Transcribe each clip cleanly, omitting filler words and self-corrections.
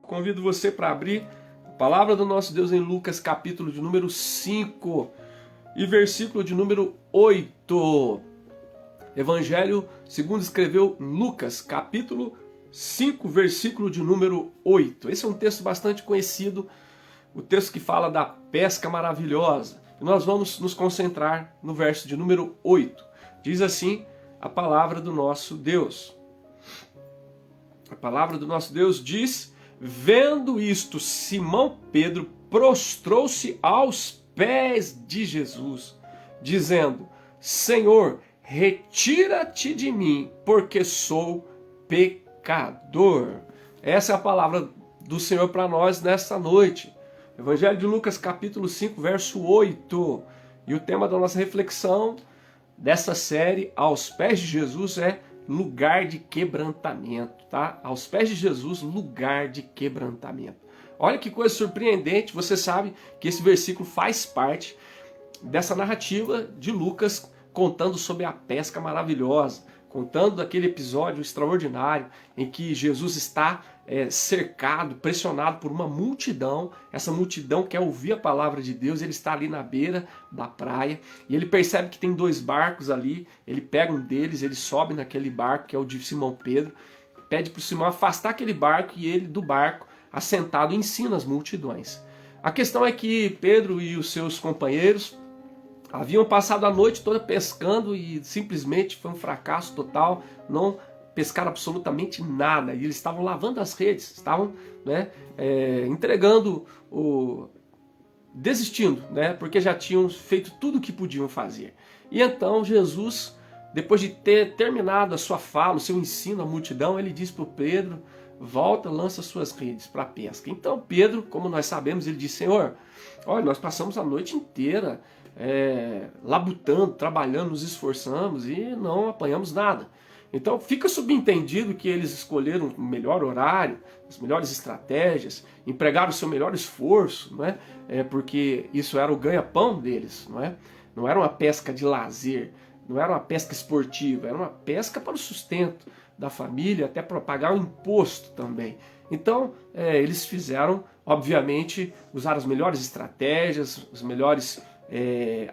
Convido você para abrir a palavra do nosso Deus em Lucas, capítulo de número 5 e versículo de número 8. Evangelho segundo escreveu Lucas, capítulo 5, versículo de número 8. Esse é um texto bastante conhecido, o texto que fala da pesca maravilhosa. E nós vamos nos concentrar no verso de número 8. Diz assim a palavra do nosso Deus. A palavra do nosso Deus diz: vendo isto, Simão Pedro prostrou-se aos pés de Jesus, dizendo: Senhor, retira-te de mim, porque sou pecador. Essa é a palavra do Senhor para nós nesta noite. Evangelho de Lucas, capítulo 5, verso 8. E o tema da nossa reflexão dessa série, Aos Pés de Jesus, é lugar de quebrantamento, tá? Aos pés de Jesus, lugar de quebrantamento. Olha que coisa surpreendente, você sabe que esse versículo faz parte dessa narrativa de Lucas contando sobre a pesca maravilhosa, contando daquele episódio extraordinário em que Jesus está cercado, pressionado por uma multidão. Essa multidão quer ouvir a palavra de Deus. Ele está ali na beira da praia e ele percebe que tem dois barcos ali. Ele pega um deles, ele sobe naquele barco que é o de Simão Pedro, pede para o Simão afastar aquele barco e ele do barco, assentado, ensina as multidões. A questão é que Pedro e os seus companheiros haviam passado a noite toda pescando e simplesmente foi um fracasso total, não pescaram absolutamente nada. E eles estavam lavando as redes, estavam entregando, desistindo, porque já tinham feito tudo o que podiam fazer. E então Jesus, depois de ter terminado a sua fala, o seu ensino à multidão, ele diz para o Pedro: volta, lança suas redes para a pesca. Então Pedro, como nós sabemos, ele diz: Senhor, olha, nós passamos a noite inteira labutando, trabalhando, nos esforçamos e não apanhamos nada. Então fica subentendido que eles escolheram o melhor horário, as melhores estratégias, empregaram o seu melhor esforço, porque isso era o ganha-pão deles, não era uma pesca de lazer, não era uma pesca esportiva, era uma pesca para o sustento da família, até para pagar o imposto também. Então eles fizeram, obviamente, usar as melhores estratégias, os melhores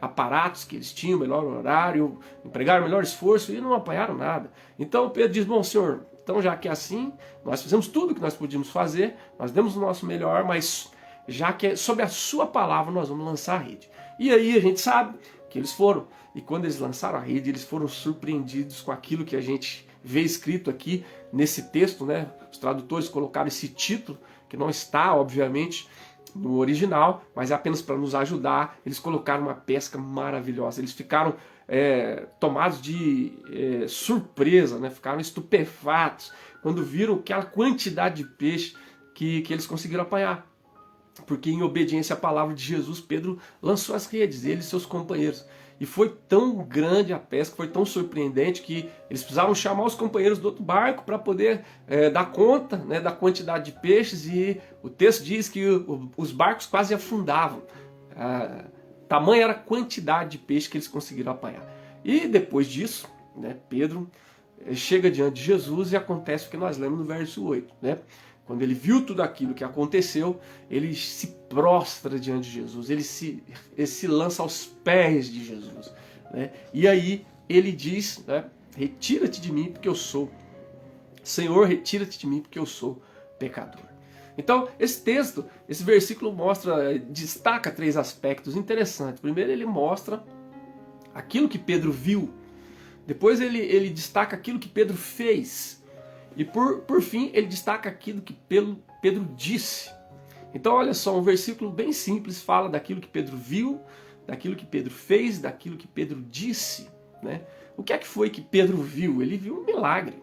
aparatos que eles tinham, o melhor horário, empregaram o melhor esforço e não apanharam nada. Então Pedro diz: bom, Senhor, então já que é assim, nós fizemos tudo o que nós podíamos fazer, nós demos o nosso melhor, mas já que é sob a sua palavra, nós vamos lançar a rede. E aí a gente sabe que eles foram, e quando eles lançaram a rede, eles foram surpreendidos com aquilo que a gente vê escrito aqui nesse texto, Os tradutores colocaram esse título, que não está, obviamente, no original, mas é apenas para nos ajudar. Eles colocaram uma pesca maravilhosa. Eles ficaram tomados de surpresa, ficaram estupefatos quando viram aquela quantidade de peixe que eles conseguiram apanhar. Porque em obediência à palavra de Jesus, Pedro lançou as redes, ele e seus companheiros. E foi tão grande a pesca, foi tão surpreendente que eles precisavam chamar os companheiros do outro barco para poder dar conta da quantidade de peixes. E o texto diz que os barcos quase afundavam. Tamanha era a quantidade de peixe que eles conseguiram apanhar. E depois disso, Pedro chega diante de Jesus e acontece o que nós lemos no verso 8. Quando ele viu tudo aquilo que aconteceu, ele se prostra diante de Jesus, ele se lança aos pés de Jesus. E aí ele diz: retira-te de mim porque eu sou, Senhor, retira-te de mim porque eu sou pecador. Então esse texto, esse versículo destaca três aspectos interessantes. Primeiro, ele mostra aquilo que Pedro viu. Depois ele destaca aquilo que Pedro fez. E por fim, ele destaca aquilo que Pedro disse. Então olha só, um versículo bem simples fala daquilo que Pedro viu, daquilo que Pedro fez, daquilo que Pedro disse. O que é que foi que Pedro viu? Ele viu um milagre.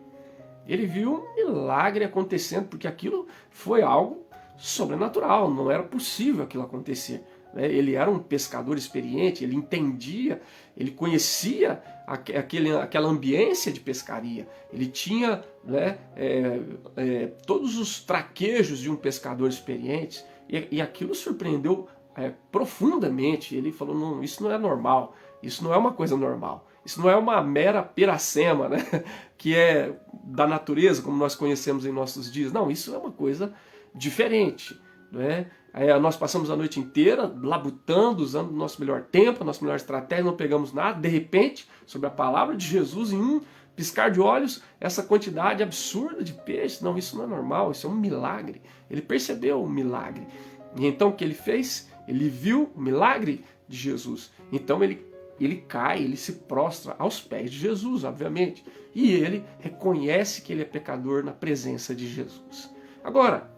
Ele viu um milagre acontecendo, porque aquilo foi algo sobrenatural, não era possível aquilo acontecer. Ele era um pescador experiente, ele entendia, ele conhecia aquela ambiência de pescaria. Ele tinha todos os traquejos de um pescador experiente, e aquilo surpreendeu profundamente. Ele falou: não, isso não é normal, isso não é uma coisa normal, isso não é uma mera piracema, que é da natureza, como nós conhecemos em nossos dias. Não, isso é uma coisa diferente, não é? Nós passamos a noite inteira labutando, usando o nosso melhor tempo, a nossa melhor estratégia, não pegamos nada. De repente, sobre a palavra de Jesus, em um piscar de olhos, essa quantidade absurda de peixes. Não, isso não é normal, isso é um milagre. Ele percebeu o milagre. E então o que ele fez? Ele viu o milagre de Jesus. Então ele cai, ele se prostra aos pés de Jesus, obviamente. E ele reconhece que ele é pecador na presença de Jesus. Agora,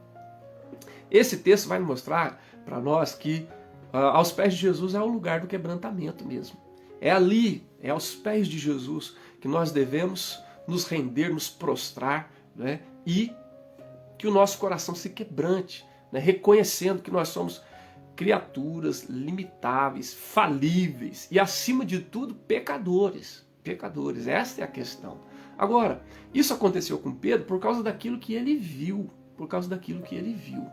esse texto vai mostrar para nós que aos pés de Jesus é o lugar do quebrantamento mesmo. É ali, é aos pés de Jesus que nós devemos nos render, nos prostrar, né? E que o nosso coração se quebrante, né? Reconhecendo que nós somos criaturas limitáveis, falíveis e, acima de tudo, pecadores. Pecadores, essa é a questão. Agora, isso aconteceu com Pedro por causa daquilo que ele viu. Por causa daquilo que ele viu.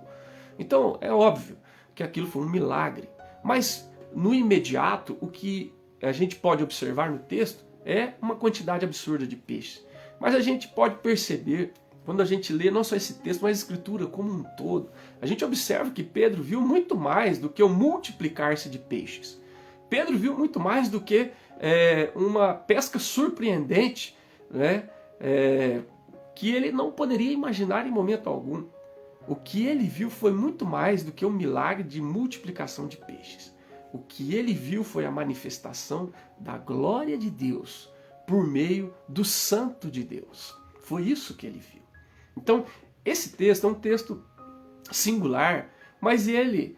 Então, é óbvio que aquilo foi um milagre. Mas, no imediato, o que a gente pode observar no texto é uma quantidade absurda de peixes. Mas a gente pode perceber, quando a gente lê não só esse texto, mas a Escritura como um todo, a gente observa que Pedro viu muito mais do que o multiplicar-se de peixes. Pedro viu muito mais do que uma pesca surpreendente, né? Que ele não poderia imaginar em momento algum. O que ele viu foi muito mais do que um milagre de multiplicação de peixes. O que ele viu foi a manifestação da glória de Deus por meio do Santo de Deus. Foi isso que ele viu. Então, esse texto é um texto singular, mas ele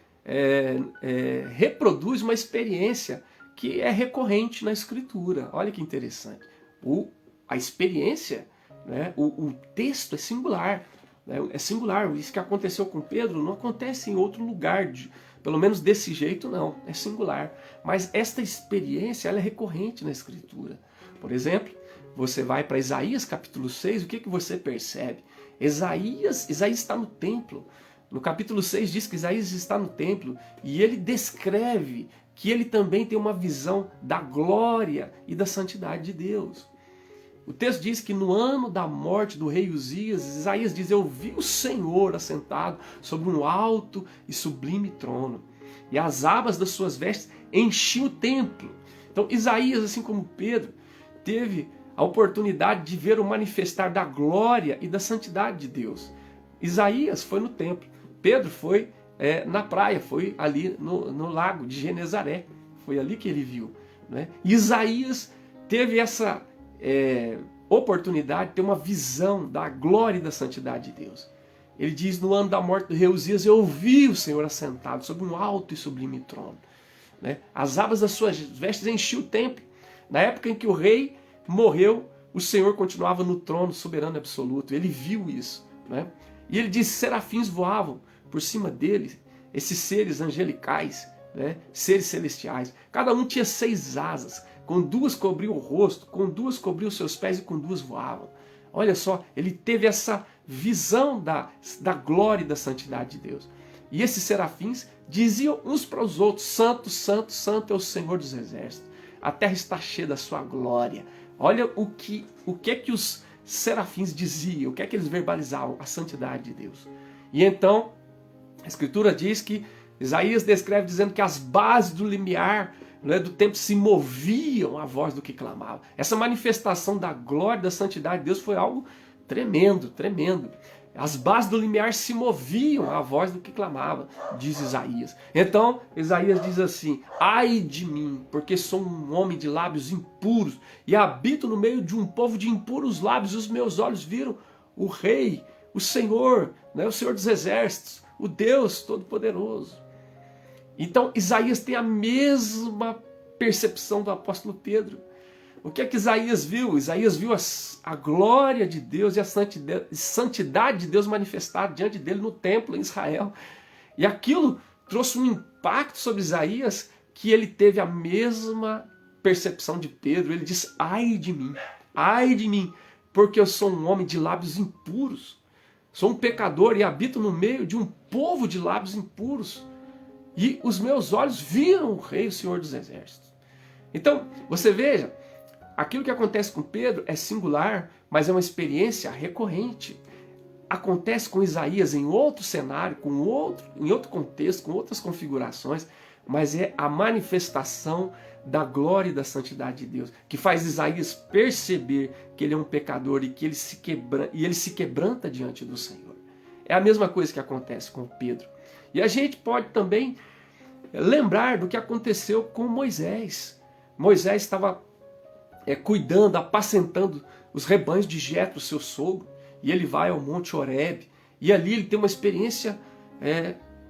reproduz uma experiência que é recorrente na Escritura. Olha que interessante. A experiência, né, o texto é singular. É singular. Isso que aconteceu com Pedro não acontece em outro lugar, pelo menos desse jeito não, é singular. Mas esta experiência ela é recorrente na Escritura. Por exemplo, você vai para Isaías capítulo 6, o que você percebe? Isaías está no templo. No capítulo 6 diz que Isaías está no templo e ele descreve que ele também tem uma visão da glória e da santidade de Deus. O texto diz que no ano da morte do rei Uzias, Isaías diz: eu vi o Senhor assentado sobre um alto e sublime trono, e as abas das suas vestes enchiam o templo. Então Isaías, assim como Pedro, teve a oportunidade de ver o manifestar da glória e da santidade de Deus. Isaías foi no templo, Pedro foi na praia, foi ali no lago de Genezaré, foi ali que ele viu, né? Isaías teve essa oportunidade de ter uma visão da glória e da santidade de Deus. Ele diz: no ano da morte do rei Uzias, eu vi o Senhor assentado sobre um alto e sublime trono, né? As abas das suas vestes enchiam o templo. Na época em que o rei morreu, o Senhor continuava no trono soberano e absoluto. Ele viu isso, né? E ele diz: serafins voavam por cima dele, esses seres angelicais, né? Seres celestiais. Cada um tinha 6 asas. Com 2 cobriu o rosto, com 2 cobriu os seus pés e com 2 voavam. Olha só, ele teve essa visão da glória e da santidade de Deus. E esses serafins diziam uns para os outros: santo, santo, santo é o Senhor dos exércitos. A terra está cheia da sua glória. Olha o que os serafins diziam, o que é que eles verbalizavam? A santidade de Deus. E então, a Escritura diz que Isaías descreve dizendo que as bases do limiar, né, do templo se moviam à voz do que clamava. Essa manifestação da glória, da santidade de Deus foi algo tremendo, tremendo. As bases do limiar se moviam à voz do que clamava, diz Isaías. Então, Isaías diz assim: ai de mim, porque sou um homem de lábios impuros e habito no meio de um povo de impuros lábios. Os meus olhos viram o Rei, o Senhor, né, o Senhor dos exércitos, o Deus Todo-Poderoso. Então, Isaías tem a mesma percepção do apóstolo Pedro. O que é que Isaías viu? Isaías viu a glória de Deus e a santidade de Deus manifestada diante dele no templo em Israel. E aquilo trouxe um impacto sobre Isaías que ele teve a mesma percepção de Pedro. Ele diz: ai de mim, porque eu sou um homem de lábios impuros. Sou um pecador e habito no meio de um povo de lábios impuros. E os meus olhos viram o Rei, o Senhor dos Exércitos. Então, você veja, aquilo que acontece com Pedro é singular, mas é uma experiência recorrente. acontece com Isaías em outro cenário, em outro contexto, com outras configurações, mas é a manifestação da glória e da santidade de Deus, que faz Isaías perceber que ele é um pecador e que ele se quebranta diante do Senhor. É a mesma coisa que acontece com Pedro. E a gente pode também lembrar do que aconteceu com Moisés. Moisés estava cuidando, apacentando os rebanhos de Jetro, seu sogro, e ele vai ao Monte Horebe, e ali ele tem uma experiência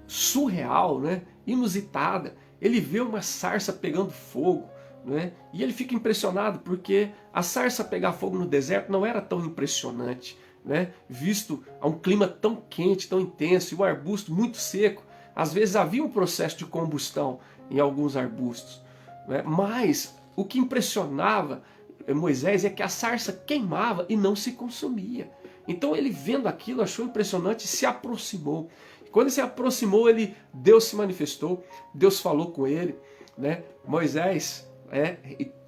surreal, né? Inusitada. Ele vê uma sarça pegando fogo, né? E ele fica impressionado porque a sarça pegar fogo no deserto não era tão impressionante, né? Visto a um clima tão quente, tão intenso, e o arbusto muito seco. Às vezes havia um processo de combustão em alguns arbustos, né? Mas o que impressionava Moisés é que a sarça queimava e não se consumia. Então ele, vendo aquilo, achou impressionante e se aproximou. Quando ele se aproximou, Deus se manifestou, Deus falou com ele, né? Moisés,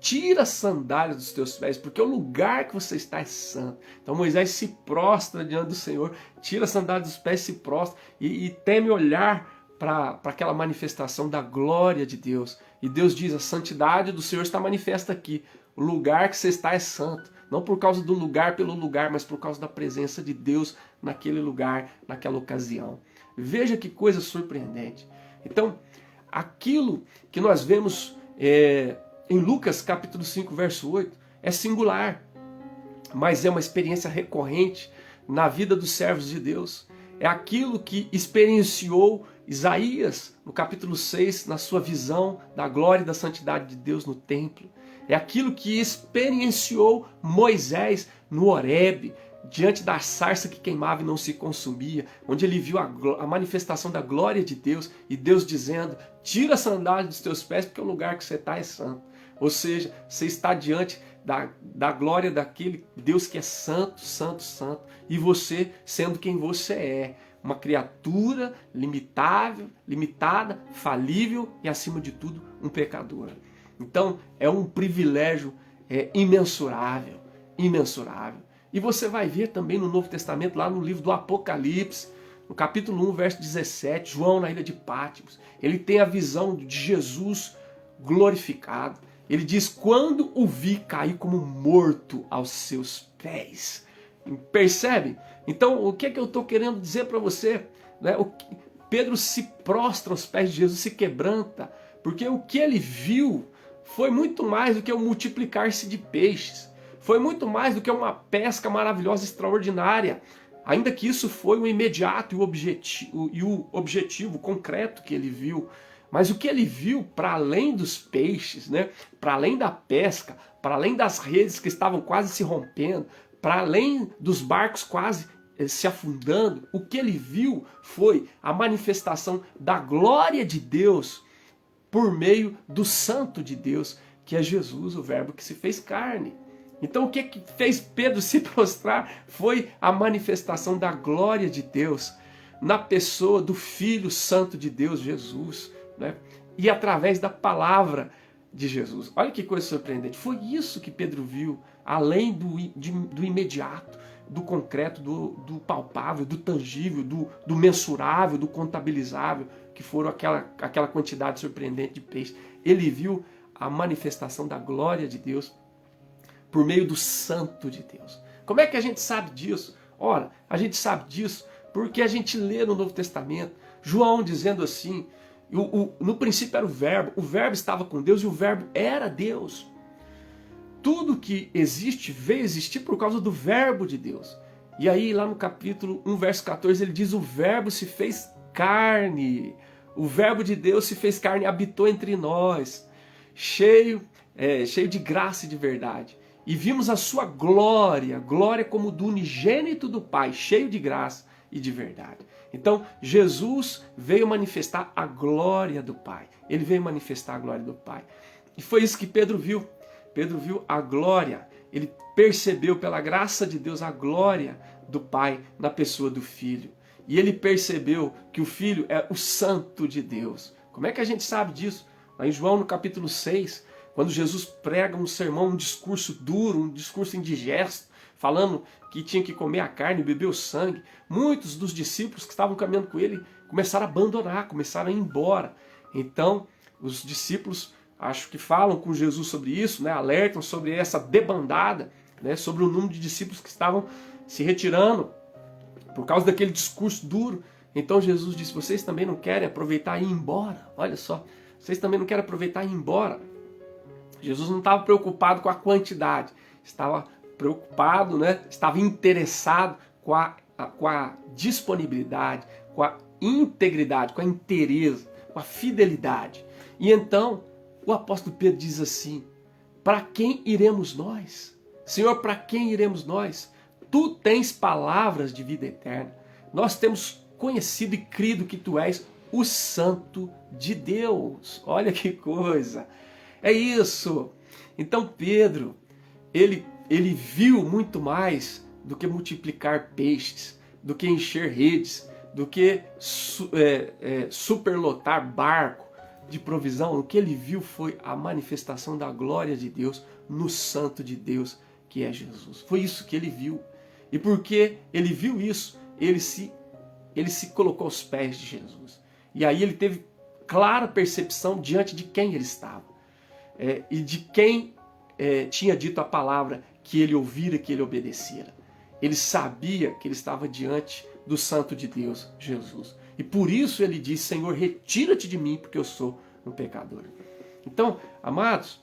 tira as sandálias dos teus pés, porque o lugar que você está é santo. Então Moisés se prostra diante do Senhor, tira as sandálias dos pés, se prostra e teme olhar para aquela manifestação da glória de Deus. E Deus diz: a santidade do Senhor está manifesta aqui. O lugar que você está é santo. Não por causa do lugar pelo lugar, mas por causa da presença de Deus naquele lugar, naquela ocasião. Veja que coisa surpreendente. Então, aquilo que nós vemos em Lucas capítulo 5, verso 8, é singular, mas é uma experiência recorrente na vida dos servos de Deus. É aquilo que experienciou Isaías no capítulo 6, na sua visão da glória e da santidade de Deus no templo. É aquilo que experienciou Moisés no Horebe, diante da sarça que queimava e não se consumia, onde ele viu a manifestação da glória de Deus, e Deus dizendo: tira a sandália dos teus pés, porque o lugar que você está é santo. Ou seja, você está diante da glória daquele Deus que é santo, santo, santo, e você sendo quem você é, uma criatura limitada, falível e, acima de tudo, um pecador. Então, é um privilégio imensurável, imensurável. E você vai ver também no Novo Testamento, lá no livro do Apocalipse, no capítulo 1, verso 17, João na ilha de Patmos, ele tem a visão de Jesus glorificado. Ele diz: quando o vi, caí como morto aos seus pés. Percebe? Então, o que é que eu estou querendo dizer para você? Pedro se prostra aos pés de Jesus, se quebranta, porque o que ele viu foi muito mais do que o multiplicar-se de peixes. Foi muito mais do que uma pesca maravilhosa, extraordinária. Ainda que isso foi o imediato e o objetivo concreto que ele viu. Mas o que ele viu, para além dos peixes, né? Para além da pesca, para além das redes que estavam quase se rompendo, para além dos barcos quase se afundando, o que ele viu foi a manifestação da glória de Deus por meio do Santo de Deus, que é Jesus, o Verbo que se fez carne. Então o que fez Pedro se prostrar foi a manifestação da glória de Deus na pessoa do Filho Santo de Deus, Jesus, né? E através da palavra de Jesus. Olha que coisa surpreendente. Foi isso que Pedro viu, além do imediato, do concreto, do palpável, do tangível, do mensurável, do contabilizável, que foram aquela quantidade surpreendente de peixe. Ele viu a manifestação da glória de Deus por meio do Santo de Deus. Como é que a gente sabe disso? Ora, a gente sabe disso porque a gente lê no Novo Testamento João dizendo assim: no princípio era o Verbo estava com Deus e o Verbo era Deus. Tudo que existe veio existir por causa do Verbo de Deus. E aí lá no capítulo 1, verso 14, ele diz: o Verbo se fez carne. O Verbo de Deus se fez carne e habitou entre nós, cheio de graça e de verdade. E vimos a sua glória como do unigênito do Pai, cheio de graça e de verdade. Então, Jesus veio manifestar a glória do Pai. Ele veio manifestar a glória do Pai. E foi isso que Pedro viu. Pedro viu a glória. Ele percebeu pela graça de Deus a glória do Pai na pessoa do Filho. E ele percebeu que o Filho é o Santo de Deus. Como é que a gente sabe disso? Lá em João, no capítulo 6, quando Jesus prega um sermão, um discurso duro, um discurso indigesto, falando que tinha que comer a carne e beber o sangue. Muitos dos discípulos que estavam caminhando com ele começaram a abandonar, começaram a ir embora. Então, os discípulos, acho que falam com Jesus sobre isso, né? Alertam sobre essa debandada, né? Sobre o número de discípulos que estavam se retirando por causa daquele discurso duro. Então Jesus disse, vocês também não querem aproveitar e ir embora? Olha só, vocês também não querem aproveitar e ir embora? Jesus não estava preocupado com a quantidade, estava preocupado, né? Estava interessado com a disponibilidade, com a integridade, com a inteireza, com a fidelidade. E então o apóstolo Pedro diz assim, para quem iremos nós? Senhor, para quem iremos nós? Tu tens palavras de vida eterna. Nós temos conhecido e crido que tu és o Santo de Deus. Olha que coisa. É isso. Então Pedro, ele viu muito mais do que multiplicar peixes, do que encher redes, do que superlotar barco de provisão. O que ele viu foi a manifestação da glória de Deus no Santo de Deus, que é Jesus. Foi isso que ele viu. E porque ele viu isso, ele se colocou aos pés de Jesus. E aí ele teve clara percepção diante de quem ele estava. E de quem tinha dito a palavra que ele ouvira, que ele obedecera. Ele sabia que ele estava diante do Santo de Deus, Jesus. E por isso ele disse, Senhor, retira-te de mim, porque eu sou um pecador. Então, amados,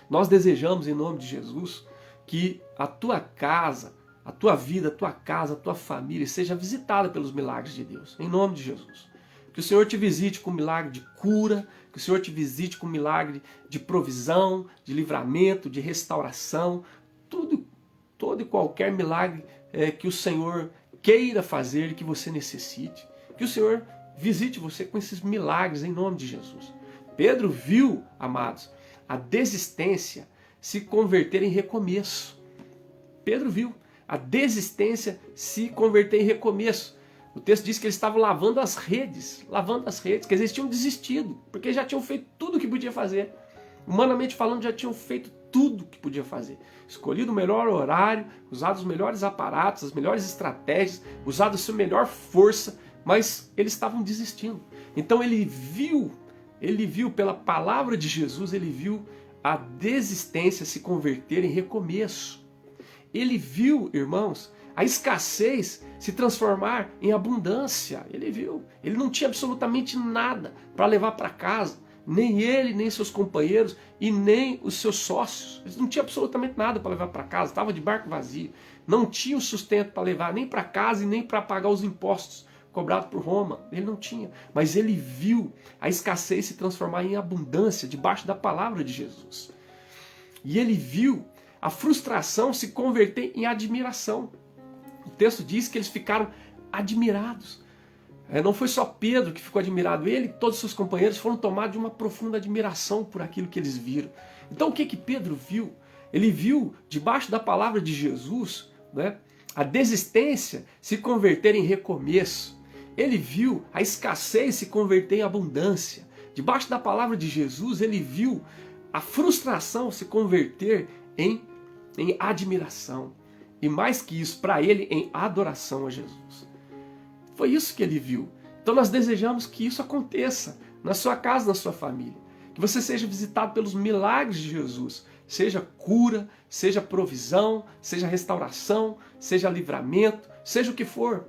nós desejamos em nome de Jesus que a tua casa, a tua vida, a tua casa, a tua família seja visitada pelos milagres de Deus, em nome de Jesus. Que o Senhor te visite com milagre de cura, que o Senhor te visite com milagre de provisão, de livramento, de restauração, todo e qualquer milagre que o Senhor queira fazer e que você necessite. Que o Senhor visite você com esses milagres em nome de Jesus. Pedro viu, amados, a desistência se converter em recomeço. Pedro viu a desistência se converter em recomeço. O texto diz que eles estavam lavando as redes, que eles tinham desistido, porque já tinham feito tudo o que podia fazer. Humanamente falando, já tinham feito tudo o que podia fazer. Escolhido o melhor horário, usado os melhores aparatos, as melhores estratégias, usado a sua melhor força, mas eles estavam desistindo. Então ele viu pela palavra de Jesus, ele viu a desistência se converter em recomeço. Ele viu, irmãos, a escassez se transformar em abundância. Ele viu. Ele não tinha absolutamente nada para levar para casa. Nem ele, nem seus companheiros e nem os seus sócios. Eles não tinham absolutamente nada para levar para casa. Estava de barco vazio. Não tinha o sustento para levar nem para casa e nem para pagar os impostos cobrados por Roma. Ele não tinha. Mas ele viu a escassez se transformar em abundância debaixo da palavra de Jesus. E ele viu a frustração se converter em admiração. O texto diz que eles ficaram admirados. Não foi só Pedro que ficou admirado, ele e todos os seus companheiros foram tomados de uma profunda admiração por aquilo que eles viram. Então o que Pedro viu? Ele viu, debaixo da palavra de Jesus, né, a desistência se converter em recomeço. Ele viu a escassez se converter em abundância. Debaixo da palavra de Jesus, ele viu a frustração se converter em admiração. E mais que isso, para ele, em adoração a Jesus. Foi isso que ele viu. Então nós desejamos que isso aconteça na sua casa, na sua família. Que você seja visitado pelos milagres de Jesus. Seja cura, seja provisão, seja restauração, seja livramento, seja o que for.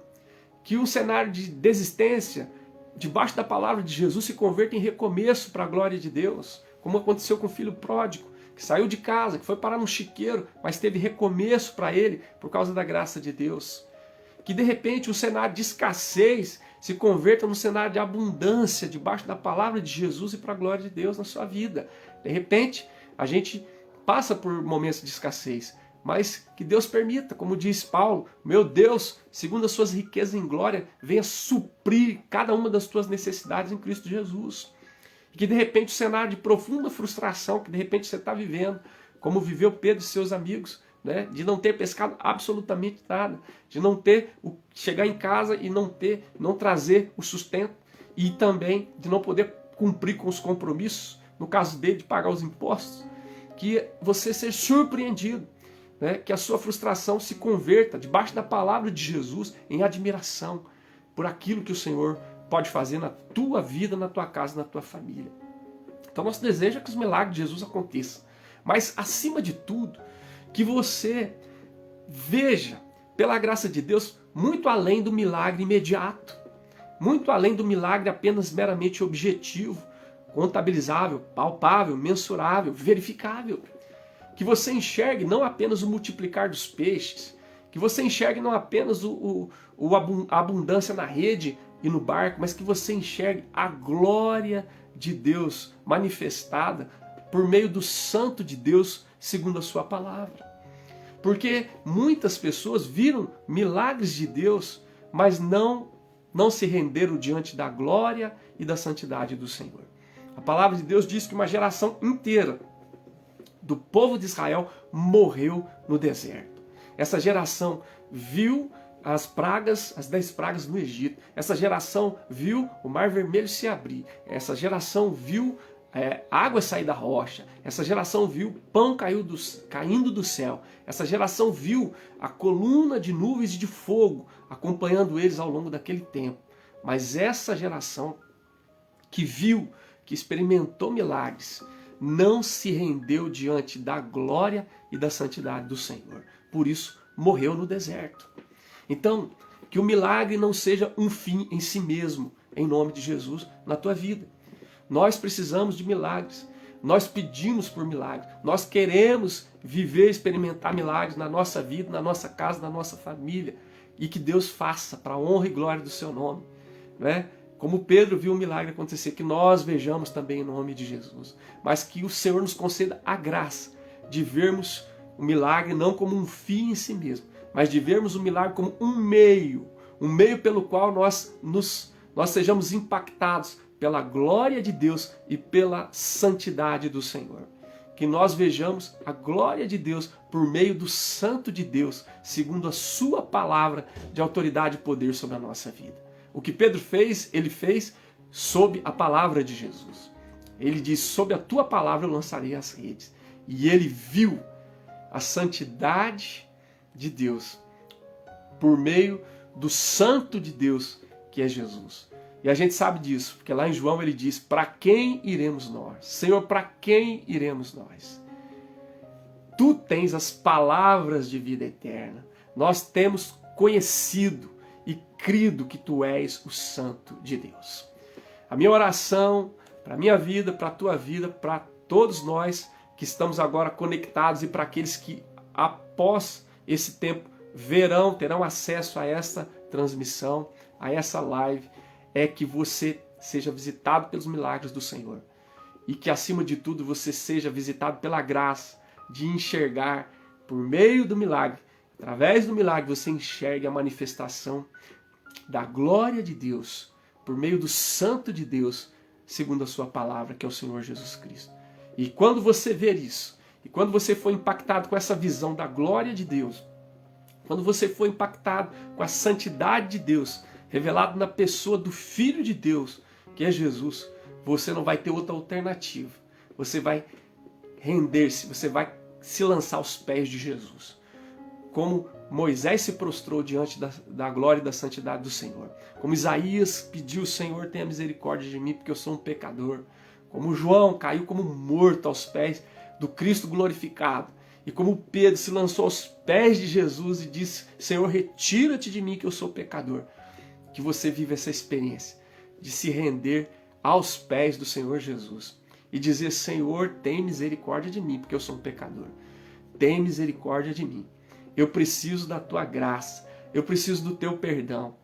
Que um cenário de desistência, debaixo da palavra de Jesus, se converta em recomeço para a glória de Deus. Como aconteceu com o filho pródigo, que saiu de casa, que foi parar num chiqueiro, mas teve recomeço para ele por causa da graça de Deus. Que de repente o cenário de escassez se converta num cenário de abundância debaixo da palavra de Jesus e para a glória de Deus na sua vida. De repente a gente passa por momentos de escassez, mas que Deus permita, como diz Paulo, meu Deus, segundo as suas riquezas em glória, venha suprir cada uma das tuas necessidades em Cristo Jesus. E que de repente o cenário de profunda frustração que de repente você está vivendo, como viveu Pedro e seus amigos, né, de não ter pescado absolutamente nada, de não ter chegar em casa e não trazer o sustento, e também de não poder cumprir com os compromissos, no caso dele de pagar os impostos, que você seja surpreendido né, que a sua frustração se converta, debaixo da palavra de Jesus, em admiração por aquilo que o Senhor pode fazer na tua vida, na tua casa, na tua família. Então nosso desejo é que os milagres de Jesus aconteçam. Mas, acima de tudo, que você veja, pela graça de Deus, muito além do milagre imediato. Muito além do milagre apenas meramente objetivo, contabilizável, palpável, mensurável, verificável. Que você enxergue não apenas o multiplicar dos peixes, que você enxergue não apenas a abundância na rede e no barco, mas que você enxergue a glória de Deus manifestada por meio do Santo de Deus, segundo a sua palavra. Porque muitas pessoas viram milagres de Deus, mas não se renderam diante da glória e da santidade do Senhor. A palavra de Deus diz que uma geração inteira do povo de Israel morreu no deserto. Essa geração viu as pragas, as 10 pragas no Egito. Essa geração viu o Mar Vermelho se abrir. Essa geração viu água sair da rocha. Essa geração viu pão caindo do céu. Essa geração viu a coluna de nuvens e de fogo acompanhando eles ao longo daquele tempo. Mas essa geração que viu, que experimentou milagres, não se rendeu diante da glória e da santidade do Senhor. Por isso, morreu no deserto. Então, que o milagre não seja um fim em si mesmo, em nome de Jesus, na tua vida. Nós precisamos de milagres. Nós pedimos por milagres. Nós queremos viver, experimentar milagres na nossa vida, na nossa casa, na nossa família. E que Deus faça para a honra e glória do seu nome. Né? Como Pedro viu um milagre acontecer, que nós vejamos também em nome de Jesus. Mas que o Senhor nos conceda a graça de vermos o milagre não como um fim em si mesmo, mas de vermos o milagre como um meio pelo qual nós sejamos impactados pela glória de Deus e pela santidade do Senhor. Que nós vejamos a glória de Deus por meio do Santo de Deus, segundo a sua palavra de autoridade e poder sobre a nossa vida. O que Pedro fez, ele fez sob a palavra de Jesus. Ele diz, sob a tua palavra eu lançarei as redes. E ele viu a santidade de Deus por meio do Santo de Deus, que é Jesus. E a gente sabe disso, porque lá em João ele diz, para quem iremos nós? Senhor, para quem iremos nós? Tu tens as palavras de vida eterna. Nós temos conhecido e crido que tu és o Santo de Deus. A minha oração para a minha vida, para a tua vida, para todos nós que estamos agora conectados e para aqueles que após esse tempo terão acesso a essa transmissão, a essa live, é que você seja visitado pelos milagres do Senhor. E que acima de tudo você seja visitado pela graça de enxergar por meio do milagre, através do milagre você enxergue a manifestação da glória de Deus, por meio do Santo de Deus, segundo a sua palavra, que é o Senhor Jesus Cristo. E quando você ver isso, e quando você for impactado com essa visão da glória de Deus, quando você for impactado com a santidade de Deus, revelado na pessoa do Filho de Deus, que é Jesus, você não vai ter outra alternativa. Você vai render-se, você vai se lançar aos pés de Jesus. Como Moisés se prostrou diante da glória e da santidade do Senhor. Como Isaías pediu, Senhor, tenha misericórdia de mim, porque eu sou um pecador. Como João caiu como morto aos pés do Cristo glorificado. E como Pedro se lançou aos pés de Jesus e disse, Senhor, retira-te de mim que eu sou pecador. Que você viva essa experiência de se render aos pés do Senhor Jesus. E dizer, Senhor, tem misericórdia de mim, porque eu sou um pecador. Tem misericórdia de mim. Eu preciso da tua graça. Eu preciso do teu perdão.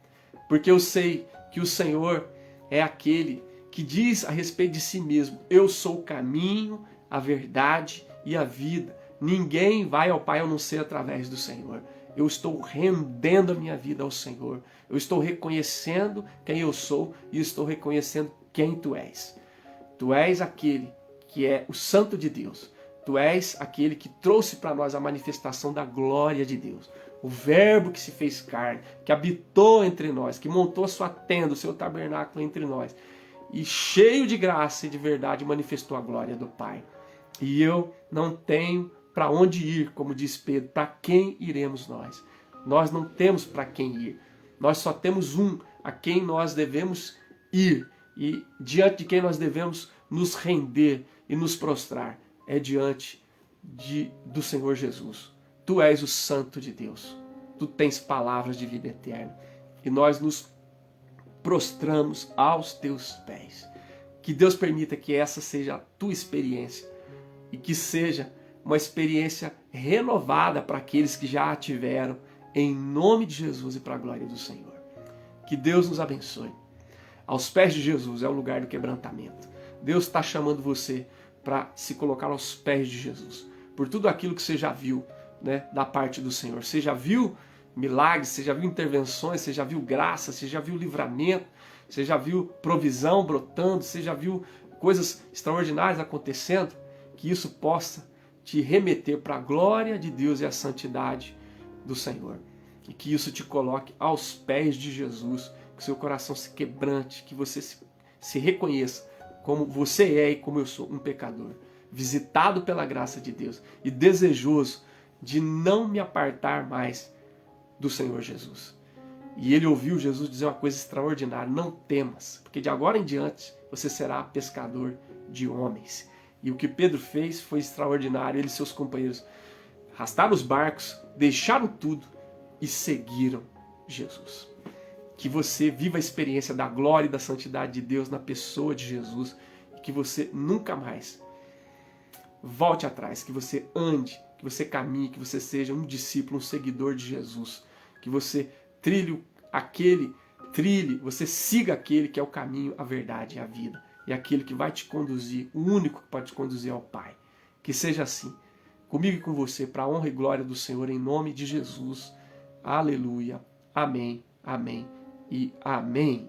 Porque eu sei que o Senhor é aquele que diz a respeito de si mesmo, eu sou o caminho, a verdade e a vida. Ninguém vai ao Pai a não ser através do Senhor. Eu estou rendendo a minha vida ao Senhor. Eu estou reconhecendo quem eu sou e estou reconhecendo quem tu és. Tu és aquele que é o Santo de Deus. Tu és aquele que trouxe para nós a manifestação da glória de Deus. O Verbo que se fez carne, que habitou entre nós, que montou a sua tenda, o seu tabernáculo entre nós. E cheio de graça e de verdade manifestou a glória do Pai. E eu não tenho para onde ir, como diz Pedro, para quem iremos nós? Nós não temos para quem ir. Nós só temos um a quem nós devemos ir e diante de quem nós devemos nos render e nos prostrar. É diante do Senhor Jesus. Tu és o Santo de Deus. Tu tens palavras de vida eterna. E nós nos prostramos aos teus pés. Que Deus permita que essa seja a tua experiência e que seja uma experiência renovada para aqueles que já a tiveram, em nome de Jesus e para a glória do Senhor. Que Deus nos abençoe. Aos pés de Jesus é o lugar do quebrantamento. Deus está chamando você para se colocar aos pés de Jesus. Por tudo aquilo que você já viu, né, da parte do Senhor. Você já viu milagres, você já viu intervenções, você já viu graça, você já viu livramento, você já viu provisão brotando, você já viu coisas extraordinárias acontecendo. Que isso possa te remeter para a glória de Deus e a santidade do Senhor. E que isso te coloque aos pés de Jesus, que seu coração se quebrante, que você se reconheça como você é e como eu sou, um pecador, visitado pela graça de Deus e desejoso de não me apartar mais do Senhor Jesus. E ele ouviu Jesus dizer uma coisa extraordinária: não temas, porque de agora em diante você será pescador de homens. E o que Pedro fez foi extraordinário. Ele e seus companheiros arrastaram os barcos, deixaram tudo e seguiram Jesus. Que você viva a experiência da glória e da santidade de Deus na pessoa de Jesus e que você nunca mais volte atrás, que você ande, que você caminhe, que você seja um discípulo, um seguidor de Jesus, que você você siga aquele que é o caminho, a verdade e a vida, e aquele que vai te conduzir, o único que pode te conduzir ao Pai. Que seja assim, comigo e com você, para a honra e glória do Senhor, em nome de Jesus. Aleluia. Amém, amém e amém.